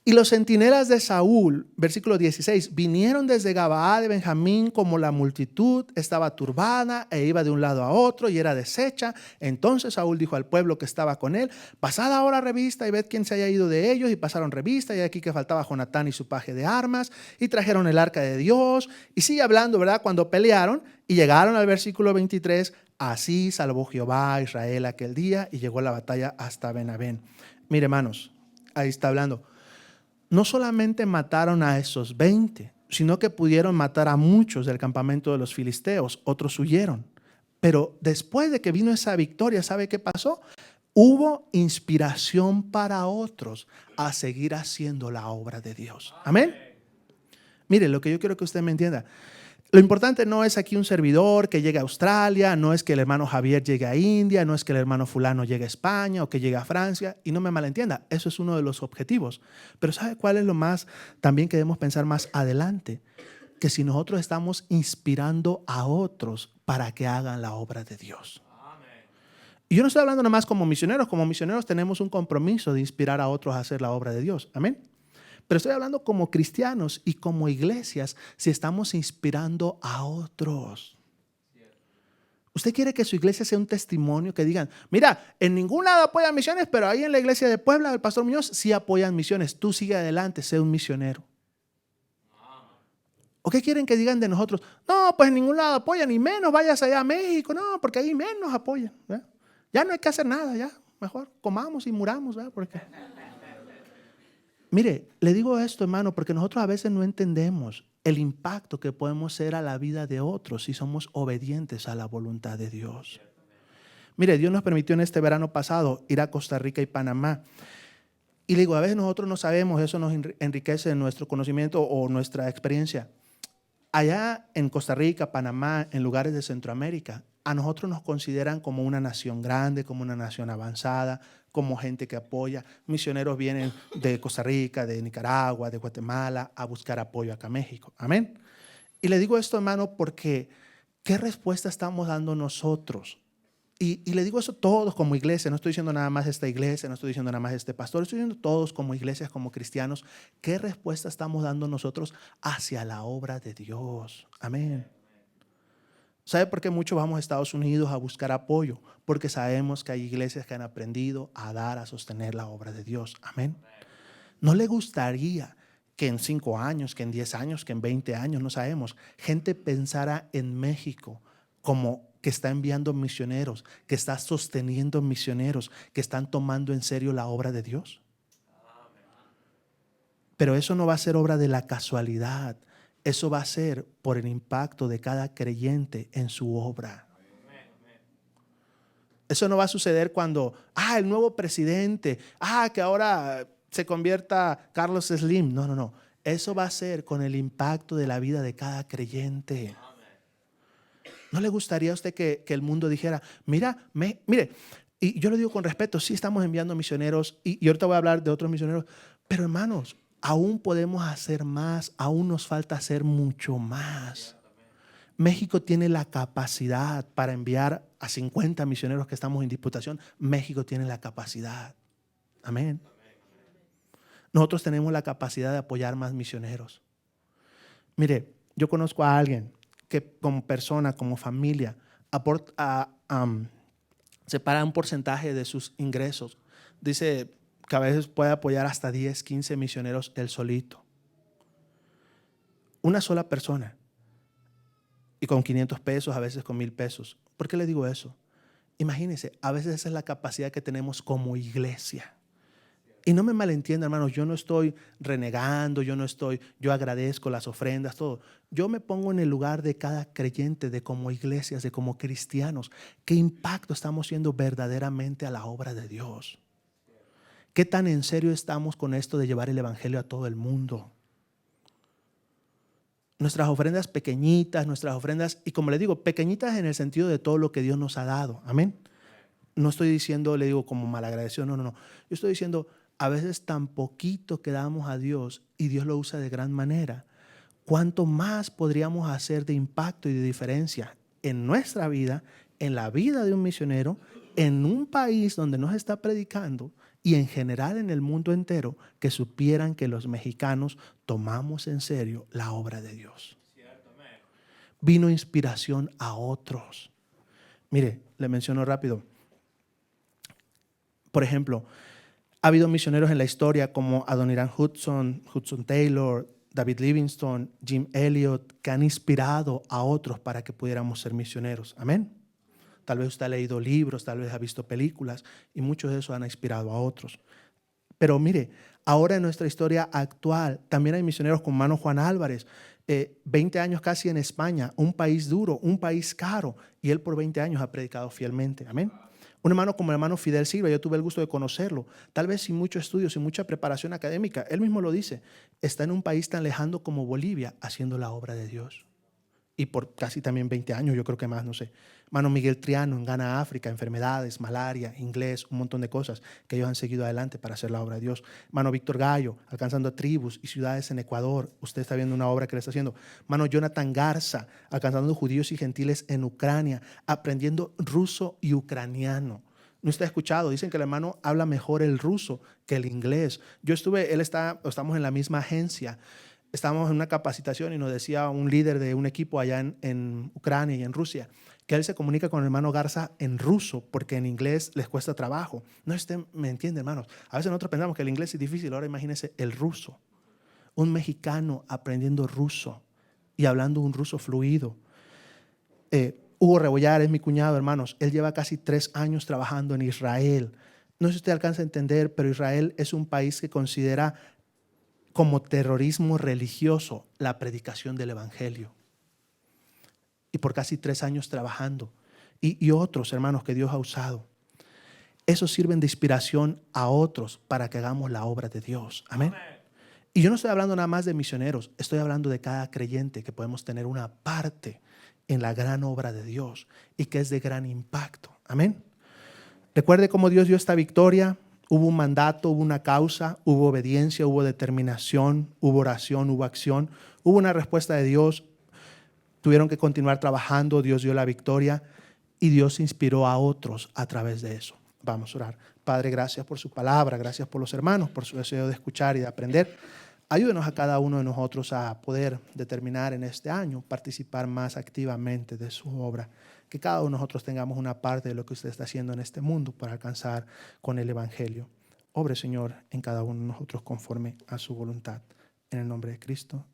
y los centinelas de Saúl, versículo 16, vinieron desde Gabaa de Benjamín como la multitud estaba turbada e iba de un lado a otro y era deshecha. Entonces Saúl dijo al pueblo que estaba con él, pasad ahora revista y ved quién se haya ido de ellos. Y pasaron revista y aquí que faltaba Jonatán y su paje de armas y trajeron el arca de Dios. Y sigue hablando, ¿verdad? Cuando pelearon y llegaron al versículo 23, así salvó Jehová a Israel aquel día y llegó la batalla hasta Ben-Abén. Mire, hermanos, ahí está hablando. No solamente mataron a esos 20, sino que pudieron matar a muchos del campamento de los filisteos. Otros huyeron. Pero después de que vino esa victoria, ¿sabe qué pasó? Hubo inspiración para otros a seguir haciendo la obra de Dios. Amén. Mire, lo que yo quiero que usted me entienda. Lo importante no es aquí un servidor que llegue a Australia, no es que el hermano Javier llegue a India, no es que el hermano fulano llegue a España o que llegue a Francia, y no me malentienda, eso es uno de los objetivos. Pero ¿sabe cuál es lo más también que debemos pensar más adelante? Que si nosotros estamos inspirando a otros para que hagan la obra de Dios. Y yo no estoy hablando nada más como misioneros tenemos un compromiso de inspirar a otros a hacer la obra de Dios. Amén. Pero estoy hablando como cristianos y como iglesias, si estamos inspirando a otros. ¿Usted quiere que su iglesia sea un testimonio que digan, mira, en ningún lado apoyan misiones, pero ahí en la iglesia de Puebla, del pastor Muñoz, sí apoyan misiones? Tú sigue adelante, sé un misionero. ¿O qué quieren que digan de nosotros? No, pues en ningún lado apoyan, ni menos vayas allá a México, no, porque ahí menos apoyan. ¿Verdad? Ya no hay que hacer nada, ya, mejor comamos y muramos, ¿verdad? Porque... Mire, le digo esto, hermano, porque nosotros a veces no entendemos el impacto que podemos hacer a la vida de otros si somos obedientes a la voluntad de Dios. Mire, Dios nos permitió en este verano pasado ir a Costa Rica y Panamá. Y le digo, a veces nosotros no sabemos, eso nos enriquece nuestro conocimiento o nuestra experiencia. Allá en Costa Rica, Panamá, en lugares de Centroamérica, a nosotros nos consideran como una nación grande, como una nación avanzada, como gente que apoya. Misioneros vienen de Costa Rica, de Nicaragua, de Guatemala a buscar apoyo acá a México. Amén. Y le digo esto, hermano, porque ¿qué respuesta estamos dando nosotros? Y le digo eso todos como iglesia, no estoy diciendo nada más esta iglesia, no estoy diciendo nada más este pastor, estoy diciendo todos como iglesias, como cristianos, ¿qué respuesta estamos dando nosotros hacia la obra de Dios? Amén. ¿Sabe por qué muchos vamos a Estados Unidos a buscar apoyo? Porque sabemos que hay iglesias que han aprendido a dar, a sostener la obra de Dios. Amén. ¿No le gustaría que en 5 años, que en 10 años, que en 20 años, no sabemos, gente pensara en México como que está enviando misioneros, que está sosteniendo misioneros, que están tomando en serio la obra de Dios? Pero eso no va a ser obra de la casualidad. Eso va a ser por el impacto de cada creyente en su obra. Eso no va a suceder cuando, el nuevo presidente, que ahora se convierta Carlos Slim. No, no, no. Eso va a ser con el impacto de la vida de cada creyente. ¿No le gustaría a usted que el mundo dijera, mire, y yo lo digo con respeto, sí estamos enviando misioneros, y ahorita voy a hablar de otros misioneros, pero hermanos, aún podemos hacer más, aún nos falta hacer mucho más. México tiene la capacidad para enviar a 50 misioneros que estamos en diputación. México tiene la capacidad. Amén. Nosotros tenemos la capacidad de apoyar más misioneros. Mire, yo conozco a alguien que como persona, como familia, separa un porcentaje de sus ingresos. Dice que a veces puede apoyar hasta 10, 15 misioneros él solito. Una sola persona. Y con 500 pesos, a veces con 1,000 pesos. ¿Por qué le digo eso? Imagínense, a veces esa es la capacidad que tenemos como iglesia. Y no me malentienda, hermanos, yo no estoy renegando, yo agradezco las ofrendas, todo. Yo me pongo en el lugar de cada creyente, de como iglesias, de como cristianos. ¿Qué impacto estamos haciendo verdaderamente a la obra de Dios? ¿Qué tan en serio estamos con esto de llevar el evangelio a todo el mundo? Nuestras ofrendas pequeñitas, y como le digo, pequeñitas en el sentido de todo lo que Dios nos ha dado. Amén. No estoy diciendo, le digo, como malagradecido, no. Yo estoy diciendo, a veces tan poquito que damos a Dios y Dios lo usa de gran manera. ¿Cuánto más podríamos hacer de impacto y de diferencia en nuestra vida, en la vida de un misionero, en un país donde nos está predicando y en general en el mundo entero, que supieran que los mexicanos tomamos en serio la obra de Dios? Vino inspiración a otros. Mire, le menciono rápido. Por ejemplo, ha habido misioneros en la historia como Adoniram Hudson Taylor, David Livingstone, Jim Elliot, que han inspirado a otros para que pudiéramos ser misioneros. Amén. Tal vez usted ha leído libros, tal vez ha visto películas, y muchos de esos han inspirado a otros. Pero mire, ahora en nuestra historia actual también hay misioneros como hermano Juan Álvarez, 20 años casi en España, un país duro, un país caro, y él por 20 años ha predicado fielmente. Amén. Un hermano como el hermano Fidel Silva, yo tuve el gusto de conocerlo, tal vez sin mucho estudio, sin mucha preparación académica. Él mismo lo dice, está en un país tan lejano como Bolivia haciendo la obra de Dios. Y por casi también 20 años, yo creo que más, no sé. Hermano Miguel Triano en Ghana, África, enfermedades, malaria, inglés, un montón de cosas que ellos han seguido adelante para hacer la obra de Dios. Hermano Víctor Gallo, alcanzando a tribus y ciudades en Ecuador. Usted está viendo una obra que le está haciendo. Hermano Jonathan Garza, alcanzando judíos y gentiles en Ucrania, aprendiendo ruso y ucraniano. No está escuchado, dicen que el hermano habla mejor el ruso que el inglés. Estamos en la misma agencia. Estábamos en una capacitación y nos decía un líder de un equipo allá en Ucrania y en Rusia que él se comunica con el hermano Garza en ruso porque en inglés les cuesta trabajo. No, usted me entiende, hermanos. A veces nosotros pensamos que el inglés es difícil. Ahora imagínese el ruso. Un mexicano aprendiendo ruso y hablando un ruso fluido. Hugo Rebollar es mi cuñado, hermanos. Él lleva casi 3 años trabajando en Israel. No sé si usted alcanza a entender, pero Israel es un país que considera como terrorismo religioso la predicación del evangelio. Y por casi 3 años trabajando. Y otros hermanos que Dios ha usado. Esos sirven de inspiración a otros para que hagamos la obra de Dios. Amén. Y yo no estoy hablando nada más de misioneros. Estoy hablando de cada creyente que podemos tener una parte en la gran obra de Dios y que es de gran impacto. Amén. Recuerde cómo Dios dio esta victoria. Hubo un mandato, hubo una causa, hubo obediencia, hubo determinación, hubo oración, hubo acción, hubo una respuesta de Dios. Tuvieron que continuar trabajando, Dios dio la victoria y Dios inspiró a otros a través de eso. Vamos a orar. Padre, gracias por su palabra, gracias por los hermanos, por su deseo de escuchar y de aprender. Ayúdenos a cada uno de nosotros a poder determinar en este año, participar más activamente de su obra. Que cada uno de nosotros tengamos una parte de lo que usted está haciendo en este mundo para alcanzar con el Evangelio. Obre, Señor, en cada uno de nosotros conforme a su voluntad. En el nombre de Cristo.